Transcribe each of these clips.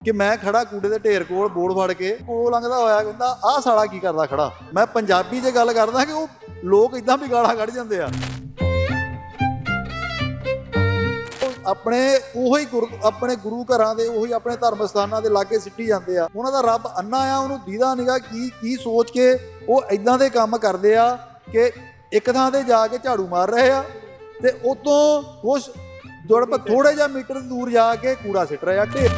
कि मैं खड़ा कूड़े के ढेर कोल बोर्ड फड़ के कोल लंघदा होया कहंदा आह साला की करदा खड़ा। मैं पंजाबी च गल करदा कि वो लोग इदां भी गालां कढ जांदे आ। अपने ਉਹੀ अपने गुरु घरां दे ਉਹੀ अपने धर्म स्थानां दे लागे सिੱਟੀ ਜਾਂਦੇ ਆ। ਉਹਨਾਂ ਦਾ ਰੱਬ ਅੰਨਾ ਆ, ਉਹਨੂੰ ਦੀਦਾ ਨਿਗਾ ਕੀ ਸੋਚ ਕੇ ਉਹ ਇਦਾਂ ਦੇ ਕੰਮ ਕਰਦੇ ਆ ਕਿ ਇੱਕ ਥਾਂ ਤੇ ਜਾ ਕੇ ਝਾੜੂ ਮਾਰ ਰਹੇ ਆ ਤੇ ਉਤੋਂ ਕੁਛ ਥੋੜੇ ਜਿਹਾ ਮੀਟਰ ਦੂਰ ਜਾ ਕੇ ਕੂੜਾ ਸਿੱਟ ਰਹੇ ਆ ਢੇਰ।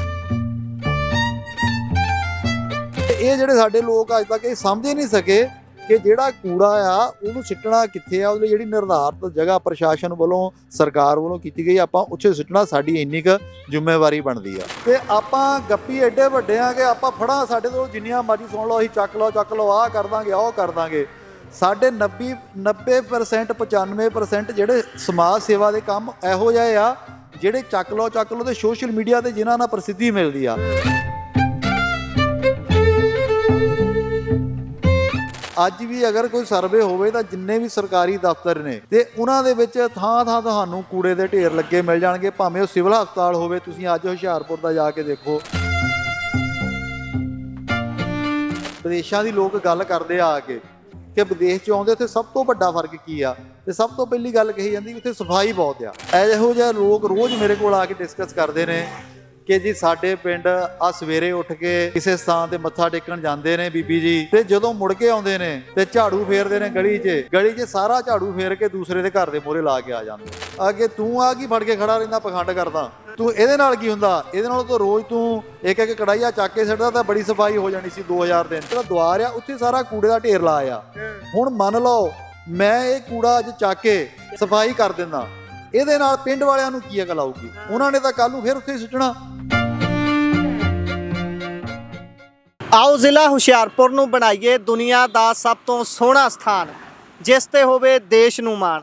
ਇਹ ਜਿਹੜੇ ਸਾਡੇ ਲੋਕ ਅੱਜ ਤੱਕ ਇਹ ਸਮਝ ਹੀ ਨਹੀਂ ਸਕੇ ਕਿ ਜਿਹੜਾ ਕੂੜਾ ਆ ਉਹਨੂੰ ਸਿੱਟਣਾ ਕਿੱਥੇ ਆ। ਉਹਦੇ ਜਿਹੜੀ ਨਿਰਧਾਰਤ ਜਗ੍ਹਾ ਪ੍ਰਸ਼ਾਸਨ ਵੱਲੋਂ ਸਰਕਾਰ ਵੱਲੋਂ ਕੀਤੀ ਗਈ ਆਪਾਂ ਉੱਥੇ ਸਿੱਟਣਾ ਸਾਡੀ ਇੰਨੀ ਕੁ ਜ਼ਿੰਮੇਵਾਰੀ ਬਣਦੀ ਆ। ਤੇ ਆਪਾਂ ਗੱਪੀ ਐਡੇ ਵੱਡੇ ਆ ਕਿ ਆਪਾਂ ਫੜਾਂ ਸਾਡੇ ਤੋਂ ਜਿੰਨੀਆਂ ਮਰਜ਼ੀ ਸੁਣ ਲਓ, ਅਸੀਂ ਚੱਕ ਲਓ ਆਹ ਕਰ ਦਾਂਗੇ ਉਹ ਕਰ ਦਾਂਗੇ। ਸਾਡੇ 90% 95% ਜਿਹੜੇ ਸਮਾਜ ਸੇਵਾ ਦੇ ਕੰਮ ਇਹੋ ਜਿਹੇ ਆ ਜਿਹੜੇ ਚੱਕ ਲਓ ਤੇ ਸੋਸ਼ਲ ਮੀਡੀਆ ਤੇ ਜਿਨ੍ਹਾਂ ਨਾਲ ਪ੍ਰਸਿੱਧੀ ਮਿਲਦੀ ਆ। ਅੱਜ ਵੀ ਅਗਰ ਕੋਈ ਸਰਵੇ ਹੋਵੇ ਤਾਂ ਜਿੰਨੇ ਵੀ ਸਰਕਾਰੀ ਦਫ਼ਤਰ ਨੇ ਤੇ ਉਹਨਾਂ ਦੇ ਵਿੱਚ ਥਾਂ ਤੁਹਾਨੂੰ ਕੂੜੇ ਦੇ ਢੇਰ ਲੱਗੇ ਮਿਲ ਜਾਣਗੇ, ਭਾਵੇਂ ਉਹ ਸਿਵਲ ਹਸਪਤਾਲ ਹੋਵੇ। ਤੁਸੀਂ ਅੱਜ ਹੁਸ਼ਿਆਰਪੁਰ ਦਾ ਜਾ ਕੇ ਦੇਖੋ। ਵਿਦੇਸ਼ਾਂ ਦੀ ਲੋਕ ਗੱਲ ਕਰਦੇ ਆ ਕੇ ਕਿ ਵਿਦੇਸ਼ 'ਚ ਆਉਂਦੇ ਉੱਥੇ ਸਭ ਤੋਂ ਵੱਡਾ ਫਰਕ ਕੀ ਆ, ਤੇ ਸਭ ਤੋਂ ਪਹਿਲੀ ਗੱਲ ਕਹੀ ਜਾਂਦੀ ਉੱਥੇ ਸਫਾਈ ਬਹੁਤ ਆ। ਇਹੋ ਜਿਹੇ ਲੋਕ ਰੋਜ਼ ਮੇਰੇ ਕੋਲ ਆ ਕੇ ਡਿਸਕਸ ਕਰਦੇ ਨੇ ਕਿ ਜੀ ਸਾਡੇ ਪਿੰਡ ਆ ਸਵੇਰੇ ਉੱਠ ਕੇ ਕਿਸੇ ਸਥਾਨ ਤੇ ਮੱਥਾ ਟੇਕਣ ਜਾਂਦੇ ਨੇ ਬੀਬੀ ਜੀ, ਤੇ ਜਦੋਂ ਮੁੜ ਕੇ ਆਉਂਦੇ ਨੇ ਤੇ ਝਾੜੂ ਫੇਰਦੇ ਨੇ ਗਲੀ 'ਚ ਸਾਰਾ ਝਾੜੂ ਫੇਰ ਕੇ ਦੂਸਰੇ ਦੇ ਘਰ ਦੇ ਮੂਹਰੇ ਲਾ ਕੇ ਆ ਜਾਂਦੇ ਆ ਕਿ ਤੂੰ ਆ ਕੀ ਫੜ ਕੇ ਖੜਾ ਰਹਿੰਦਾ ਪਖੰਡ ਕਰਦਾ, ਤੂੰ ਇਹਦੇ ਨਾਲ ਕੀ ਹੁੰਦਾ, ਇਹਦੇ ਨਾਲ ਤਾਂ ਰੋਜ਼ ਤੂੰ ਇੱਕ ਕੜਾਈਆ ਚੱਕ ਕੇ ਸਿੱਟਦਾ ਤਾਂ ਬੜੀ ਸਫਾਈ ਹੋ ਜਾਣੀ ਸੀ 2000 ਦਿਨ। ਜਿਹੜਾ ਦੁਆਰ ਆ ਉੱਥੇ ਸਾਰਾ ਕੂੜੇ ਦਾ ਢੇਰ ਲਾਇਆ। ਹੁਣ ਮੰਨ ਲਓ ਮੈਂ ਇਹ ਕੂੜਾ ਅੱਜ ਚੱਕ ਕੇ ਸਫਾਈ ਕਰ ਦਿੰਦਾ, ਇਹਦੇ ਨਾਲ ਪਿੰਡ ਵਾਲਿਆਂ ਨੂੰ ਕੀ ਅਕਲ ਆਊਗੀ? ਉਹਨਾਂ ਨੇ ਤਾਂ ਕੱਲ ਨੂੰ ਫਿਰ ਉੱਥੇ ਸੁੱਟਣਾ। ਆਓ ਜ਼ਿਲ੍ਹਾ ਹੁਸ਼ਿਆਰਪੁਰ ਨੂੰ ਬਣਾਈਏ ਦੁਨੀਆ ਦਾ ਸਭ ਤੋਂ ਸੋਹਣਾ ਸਥਾਨ, ਜਿਸ ਤੇ ਹੋਵੇ ਦੇਸ਼ ਨੂੰ ਮਾਣ।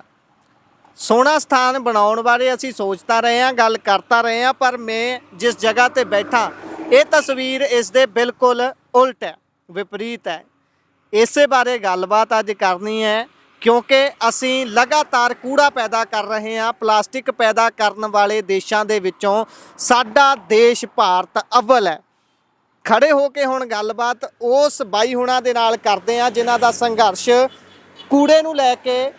ਸੋਹਣਾ ਸਥਾਨ ਬਣਾਉਣ ਬਾਰੇ ਅਸੀਂ ਸੋਚਦਾ ਰਹੇ ਹਾਂ, ਗੱਲ ਕਰਦਾ ਰਹੇ ਹਾਂ, ਪਰ ਮੈਂ ਜਿਸ ਜਗ੍ਹਾ ਤੇ ਬੈਠਾ ਇਹ ਤਸਵੀਰ ਇਸ ਦੇ ਬਿਲਕੁਲ ਉਲਟ ਹੈ, ਵਿਪਰੀਤ ਹੈ। ਇਸੇ ਬਾਰੇ ਗੱਲਬਾਤ ਅੱਜ ਕਰਨੀ ਹੈ ਕਿਉਂਕਿ ਅਸੀਂ ਲਗਾਤਾਰ ਕੂੜਾ ਪੈਦਾ ਕਰ ਰਹੇ ਹਾਂ। ਪਲਾਸਟਿਕ ਪੈਦਾ ਕਰਨ ਵਾਲੇ ਦੇਸ਼ਾਂ ਦੇ ਵਿੱਚੋਂ ਸਾਡਾ ਦੇਸ਼ ਭਾਰਤ ਅੱਵਲ ਹੈ। ਖੜੇ ਹੋ ਕੇ ਹੁਣ ਗੱਲਬਾਤ ਉਸ ਬਾਈ ਹੁਣਾਂ ਦੇ ਨਾਲ ਕਰਦੇ ਆ ਜਿਨ੍ਹਾਂ ਦਾ ਸੰਘਰਸ਼ ਕੂੜੇ ਨੂੰ ਲੈ ਕੇ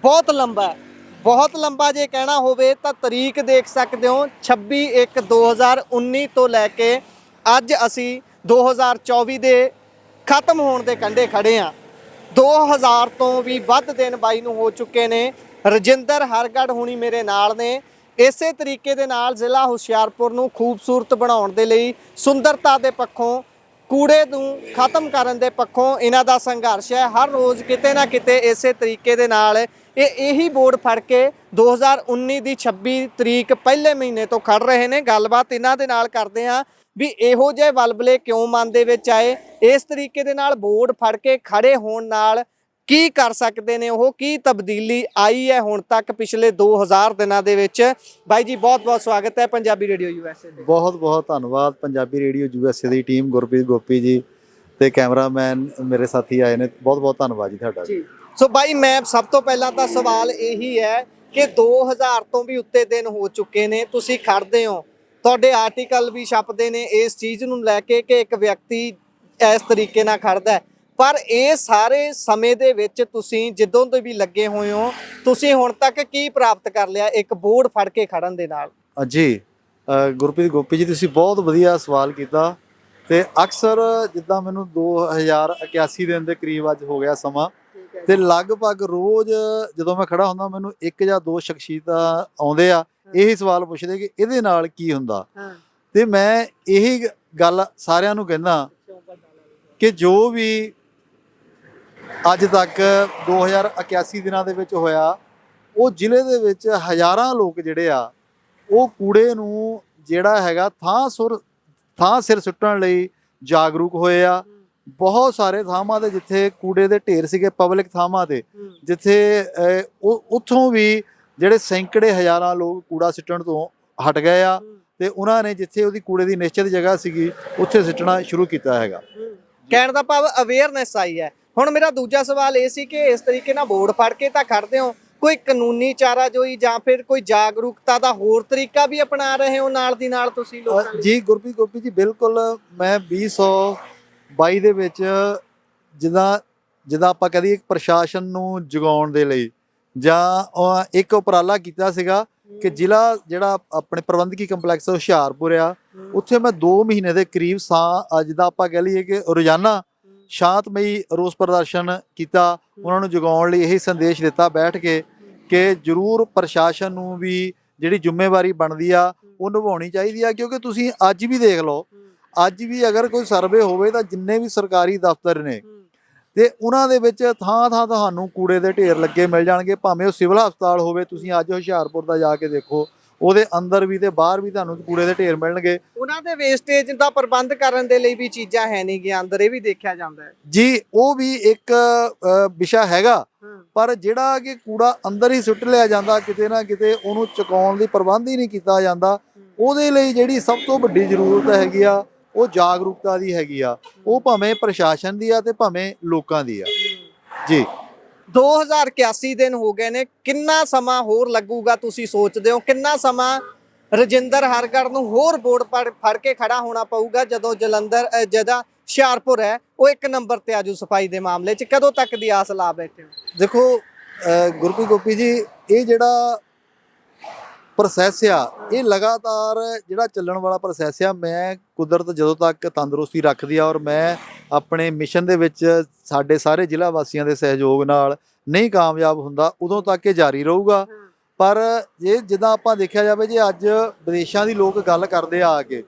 ਬਹੁਤ ਲੰਬਾ ਹੈ। ਬਹੁਤ ਲੰਬਾ ਜੇ ਕਹਿਣਾ ਹੋਵੇ ਤਾਂ ਤਰੀਕ ਦੇਖ ਸਕਦੇ ਹੋ 26/1/2019 ਤੋਂ ਲੈ ਕੇ ਅੱਜ ਅਸੀਂ 2024 ਦੇ ਖਤਮ ਹੋਣ ਦੇ ਕੰਢੇ ਖੜੇ ਆ। 2000 ਤੋਂ ਵੀ ਵੱਧ ਦਿਨ ਬਾਈ ਨੂੰ ਹੋ ਚੁੱਕੇ ਨੇ। ਰਜਿੰਦਰ ਹਰਗੜ੍ਹ ਹੁਣੀ ਮੇਰੇ ਨਾਲ ਨੇ। ਇਸੇ ਤਰੀਕੇ ਦੇ ਨਾਲ ਜ਼ਿਲ੍ਹਾ ਹੁਸ਼ਿਆਰਪੁਰ ਨੂੰ ਖੂਬਸੂਰਤ ਬਣਾਉਣ ਦੇ ਲਈ, ਸੁੰਦਰਤਾ ਦੇ ਪੱਖੋਂ, ਕੂੜੇ ਨੂੰ ਖਤਮ ਕਰਨ ਦੇ ਪੱਖੋਂ ਇਹਨਾਂ ਦਾ ਸੰਘਰਸ਼ ਹੈ। ਹਰ ਰੋਜ਼ ਕਿਤੇ ਨਾ ਕਿਤੇ ਇਸੇ ਤਰੀਕੇ ਦੇ ਨਾਲ ਇਹੀ ਬੋਰਡ ਫੜ ਕੇ 2019 ਦੀ 26 ਤਰੀਕ ਪਹਿਲੇ ਮਹੀਨੇ ਤੋਂ ਖੜ ਰਹੇ ਨੇ। ਗੱਲਬਾਤ ਇਹਨਾਂ ਦੇ ਨਾਲ ਕਰਦੇ ਹਾਂ ਵੀ ਇਹੋ ਜਿਹੇ ਵਲਵਲੇ ਕਿਉਂ ਮਨ ਦੇ ਵਿੱਚ ਆਏ, ਇਸ ਤਰੀਕੇ ਦੇ ਨਾਲ ਬੋਰਡ ਫੜ ਕੇ ਖੜੇ ਹੋਣ ਨਾਲ ਕੀ ਕਰ ਸਕਦੇ ਨੇ ਉਹ, ਕੀ ਤਬਦੀਲੀ ਆਈ ਹੈ ਹੁਣ ਤੱਕ ਪਿਛਲੇ 2000 ਦਿਨਾਂ ਦੇ ਵਿੱਚ। ਬਾਈ ਜੀ ਬਹੁਤ ਬਹੁਤ ਸਵਾਗਤ ਹੈ ਪੰਜਾਬੀ ਰੇਡੀਓ USA ਦੇ। ਬਹੁਤ ਬਹੁਤ ਧੰਨਵਾਦ ਪੰਜਾਬੀ ਰੇਡੀਓ USA ਦੀ ਟੀਮ, ਗੁਰਪ੍ਰੀਤ ਗੋਪੀ ਜੀ ਤੇ ਕੈਮਰਾਮੈਨ ਮੇਰੇ ਸਾਥੀ ਆਏ ਨੇ, ਬਹੁਤ ਬਹੁਤ ਧੰਨਵਾਦ ਜੀ ਤੁਹਾਡਾ ਜੀ। ਸੋ ਬਾਈ ਮੈਂ ਸਭ ਤੋਂ ਪਹਿਲਾਂ ਤਾਂ ਸਵਾਲ ਇਹੀ ਹੈ ਕਿ 2000 ਤੋਂ ਵੀ ਉੱਤੇ ਦਿਨ ਹੋ ਚੁੱਕੇ ਨੇ, ਤੁਸੀਂ ਖੜਦੇ ਹੋ, ਤੁਹਾਡੇ ਆਰਟੀਕਲ ਵੀ ਛਪਦੇ ਨੇ ਇਸ ਚੀਜ਼ ਨੂੰ ਲੈ ਕੇ ਕਿ ਇੱਕ ਵਿਅਕਤੀ ਇਸ ਤਰੀਕੇ ਨਾਲ ਖੜਦਾ ਹੈ, ਪਰ ਇਹ ਸਾਰੇ ਸਮੇਂ ਦੇ ਵਿੱਚ ਤੁਸੀਂ ਜਦੋਂ ਤੋਂ ਵੀ ਲੱਗੇ ਹੋਏ ਹੋ ਤੁਸੀਂ ਹੁਣ ਤੱਕ ਕੀ ਪ੍ਰਾਪਤ ਕਰ ਲਿਆ ਇੱਕ ਬੋਰਡ ਫੜ ਕੇ ਖੜਨ ਦੇ ਨਾਲ? ਜੀ ਗੁਰਪ੍ਰੀਤ ਗੋਪੀ ਜੀ ਤੁਸੀਂ ਬਹੁਤ ਵਧੀਆ ਸਵਾਲ ਕੀਤਾ। ਤੇ ਅਕਸਰ ਜਿੱਦਾਂ ਮੈਨੂੰ 2081 ਦਿਨ ਦੇ ਕਰੀਬ ਅੱਜ ਹੋ ਗਿਆ ਸਮਾਂ, ਤੇ ਲਗਭਗ ਰੋਜ਼ ਜਦੋਂ ਮੈਂ ਖੜਾ ਹੁੰਦਾ ਮੈਨੂੰ ਇੱਕ ਜਾਂ ਦੋ ਸ਼ਖਸੀਅਤਾਂ ਆਉਂਦੇ ਆ, ਇਹੀ ਸਵਾਲ ਪੁੱਛਦੇ ਕਿ ਇਹਦੇ ਨਾਲ ਕੀ ਹੁੰਦਾ। ਤੇ ਮੈਂ ਇਹੀ ਗੱਲ ਸਾਰਿਆਂ ਨੂੰ ਕਹਿੰਦਾ ਕਿ ਜੋ ਵੀ ਅੱਜ ਤੱਕ 2081 ਦਿਨਾਂ ਦੇ ਵਿੱਚ ਹੋਇਆ, ਉਹ ਜ਼ਿਲ੍ਹੇ ਦੇ ਵਿੱਚ ਹਜ਼ਾਰਾਂ ਲੋਕ ਜਿਹੜੇ ਆ ਉਹ ਕੂੜੇ ਨੂੰ ਜਿਹੜਾ ਹੈਗਾ ਥਾਂ ਸਿਰ ਸੁੱਟਣ ਲਈ ਜਾਗਰੂਕ ਹੋਏ ਆ। ਬਹੁਤ ਸਾਰੇ ਥਾਵਾਂ ਤੇ ਜਿੱਥੇ ਕੂੜੇ ਦੇ ਢੇਰ ਸੀਗੇ, ਪਬਲਿਕ ਥਾਵਾਂ ਤੇ, ਜਿੱਥੇ ਉੱਥੋਂ ਵੀ ਜਿਹੜੇ ਸੈਂਕੜੇ ਹਜ਼ਾਰਾਂ ਲੋਕ ਕੂੜਾ ਸਿੱਟਣ ਤੋਂ ਹਟ ਗਏ ਆ ਤੇ ਉਹਨਾਂ ਨੇ ਜਿੱਥੇ ਉਹਦੀ ਕੂੜੇ ਦੀ ਨਿਸ਼ਚਿਤ ਜਗ੍ਹਾ ਸੀਗੀ ਉੱਥੇ ਸਿੱਟਣਾ ਸ਼ੁਰੂ ਕੀਤਾ ਹੈਗਾ। ਕਹਿਣ ਦਾ ਭਾਵ ਅਵੇਅਰਨੈਸ ਆਈ ਹੈ। ਹੁਣ ਮੇਰਾ ਦੂਜਾ ਸਵਾਲ ਇਹ ਸੀ ਕਿ ਇਸ ਤਰੀਕੇ ਨਾਲ ਬੋਰਡ ਫੜ ਕੇ ਤਾਂ ਖੜਦੇ ਹੋ, ਕੋਈ ਕਾਨੂੰਨੀ ਚਾਰਾਜੋਈ ਜਾਂ ਫਿਰ ਕੋਈ ਜਾਗਰੂਕਤਾ ਦਾ ਹੋਰ ਤਰੀਕਾ ਵੀ ਅਪਣਾ ਰਹੇ ਹੋ ਨਾਲ ਦੀ ਨਾਲ ਤੁਸੀਂ ਲੋਕਾਂ ਲਈ? ਜੀ ਗੁਰਪ੍ਰੀਤ ਗੋਪੀ ਜੀ, ਬਿਲਕੁਲ। ਮੈਂ 2022 ਦੇ ਵਿੱਚ ਜਿੱਦਾਂ ਜਿੱਦਾਂ ਆਪਾਂ ਕਹਦੇ ਪ੍ਰਸ਼ਾਸਨ ਨੂੰ ਜਗਾਉਣ ਦੇ ਲਈ ਜਾਂ ਇੱਕ ਉਪਰਾਲਾ ਕੀਤਾ ਸੀਗਾ ਕਿ ਜ਼ਿਲ੍ਹਾ ਜਿਹੜਾ ਆਪਣੇ ਪ੍ਰਬੰਧਕੀ ਕੰਪਲੈਕਸ ਹੁਸ਼ਿਆਰਪੁਰ ਆ, ਉੱਥੇ ਮੈਂ 2 ਮਹੀਨੇ ਦੇ ਕਰੀਬ ਜਿੱਦਾਂ ਆਪਾਂ ਕਹਿ ਲਈਏ ਕਿ ਰੋਜ਼ਾਨਾ ਸ਼ਾਂਤਮਈ ਰੋਸ ਪ੍ਰਦਰਸ਼ਨ ਕੀਤਾ। ਉਹਨਾਂ ਨੂੰ ਜਗਾਉਣ ਲਈ ਇਹੀ ਸੰਦੇਸ਼ ਦਿੱਤਾ ਬੈਠ ਕੇ ਕਿ ਜ਼ਰੂਰ ਪ੍ਰਸ਼ਾਸਨ ਨੂੰ ਵੀ ਜਿਹੜੀ ਜ਼ਿੰਮੇਵਾਰੀ ਬਣਦੀ ਆ ਉਹ ਨਿਭਾਉਣੀ ਚਾਹੀਦੀ ਆ। ਕਿਉਂਕਿ ਤੁਸੀਂ ਅੱਜ ਵੀ ਦੇਖ ਲਓ, ਅੱਜ ਵੀ ਅਗਰ ਕੋਈ ਸਰਵੇ ਹੋਵੇ ਤਾਂ ਜਿੰਨੇ ਵੀ ਸਰਕਾਰੀ ਦਫ਼ਤਰ ਨੇ ਤੇ ਉਹਨਾਂ ਦੇ ਵਿੱਚ ਥਾਂ ਥਾਂ ਤੁਹਾਨੂੰ ਕੂੜੇ ਦੇ ਢੇਰ ਲੱਗੇ ਮਿਲ ਜਾਣਗੇ। ਭਾਵੇਂ ਉਹ ਸਿਵਲ ਹਸਪਤਾਲ ਹੋਵੇ, ਤੁਸੀਂ ਅੱਜ ਹੁਸ਼ਿਆਰਪੁਰ ਦਾ ਜਾ ਕੇ ਦੇਖੋ, ਉਹਦੇ ਅੰਦਰ ਵੀ ਤੇ ਬਾਹਰ ਵੀ ਤੁਹਾਨੂੰ ਕੂੜੇ ਦੇ ਢੇਰ ਮਿਲਣਗੇ। ਉਹਨਾਂ ਦੇ ਵੇਸਟੇਜ ਦਾ ਪ੍ਰਬੰਧ ਕਰਨ ਦੇ ਲਈ ਵੀ ਚੀਜ਼ਾਂ ਹੈ ਨਹੀਂ ਗਿਆ ਅੰਦਰ, ਇਹ ਵੀ ਦੇਖਿਆ ਜਾਂਦਾ ਹੈ ਜੀ। ਉਹ ਵੀ ਇੱਕ ਵਿਸ਼ਾ ਹੈਗਾ, ਪਰ ਜਿਹੜਾ ਕਿ ਕੂੜਾ ਅੰਦਰ ਹੀ ਸੁੱਟ ਲਿਆ ਜਾਂਦਾ, ਕਿਤੇ ਨਾ ਕਿਤੇ ਉਹਨੂੰ ਚੁਕਾਉਣ ਦੀ ਪ੍ਰਬੰਧ ਹੀ ਨਹੀਂ ਕੀਤਾ ਜਾਂਦਾ। ਉਹਦੇ ਲਈ ਜਿਹੜੀ ਸਭ ਤੋਂ ਵੱਡੀ ਜ਼ਰੂਰਤ ਹੈਗੀ ਆ ਉਹ ਜਾਗਰੂਕਤਾ ਦੀ ਹੈਗੀ ਆ। ਉਹ ਭਾਵੇਂ ਪ੍ਰਸ਼ਾਸਨ ਦੀ ਆ ਤੇ ਭਾਵੇਂ ਲੋਕਾਂ ਦੀ ਆ ਜੀ। 2081 ਦਿਨ ਹੋ ਗਏ ਨੇ, ਕਿੰਨਾ ਸਮਾਂ ਹੋਰ ਲੱਗੂਗਾ ਤੁਸੀਂ ਸੋਚਦੇ ਹੋ? ਕਿੰਨਾ ਸਮਾਂ ਰਜਿੰਦਰ ਹਰਗੜ੍ਹ ਨੂੰ ਹੋਰ ਵੋਟ ਫੜ ਕੇ ਖੜਾ ਹੋਣਾ ਪਊਗਾ ਜਦੋਂ ਜਿਹੜਾ ਹੁਸ਼ਿਆਰਪੁਰ ਹੈ ਉਹ 1 ਨੰਬਰ ਤੇ ਆਜੂ ਸਫਾਈ ਦੇ ਮਾਮਲੇ 'ਚ? ਕਦੋਂ ਤੱਕ ਦੀ ਆਸ ਲਾ ਬੈਠੇ ਹੋ? ਦੇਖੋ ਗੁਰਪ੍ਰੀਤ ਗੋਪੀ ਜੀ, ਇਹ ਜਿਹੜਾ ਪ੍ਰੋਸੈਸ ਆ ਇਹ ਲਗਾਤਾਰ ਜਿਹੜਾ ਚੱਲਣ ਵਾਲਾ ਪ੍ਰੋਸੈਸ ਆ। ਮੈਂ ਕੁਦਰਤ ਜਦੋਂ ਤੱਕ ਤੰਦਰੁਸਤੀ ਰੱਖਦੀ ਆ ਔਰ ਮੈਂ ਆਪਣੇ ਮਿਸ਼ਨ ਦੇ ਵਿੱਚ ਸਾਡੇ ਸਾਰੇ ਜ਼ਿਲ੍ਹਾ ਵਾਸੀਆਂ ਦੇ ਸਹਿਯੋਗ ਨਾਲ ਨਹੀਂ ਕਾਮਯਾਬ ਹੁੰਦਾ, ਉਦੋਂ ਤੱਕ ਇਹ ਜਾਰੀ ਰਹੂਗਾ। ਪਰ ਜੇ ਜਿੱਦਾਂ ਆਪਾਂ ਦੇਖਿਆ ਜਾਵੇ, ਜੇ ਅੱਜ ਵਿਦੇਸ਼ਾਂ ਦੀ ਲੋਕ ਗੱਲ ਕਰਦੇ ਆ ਕੇ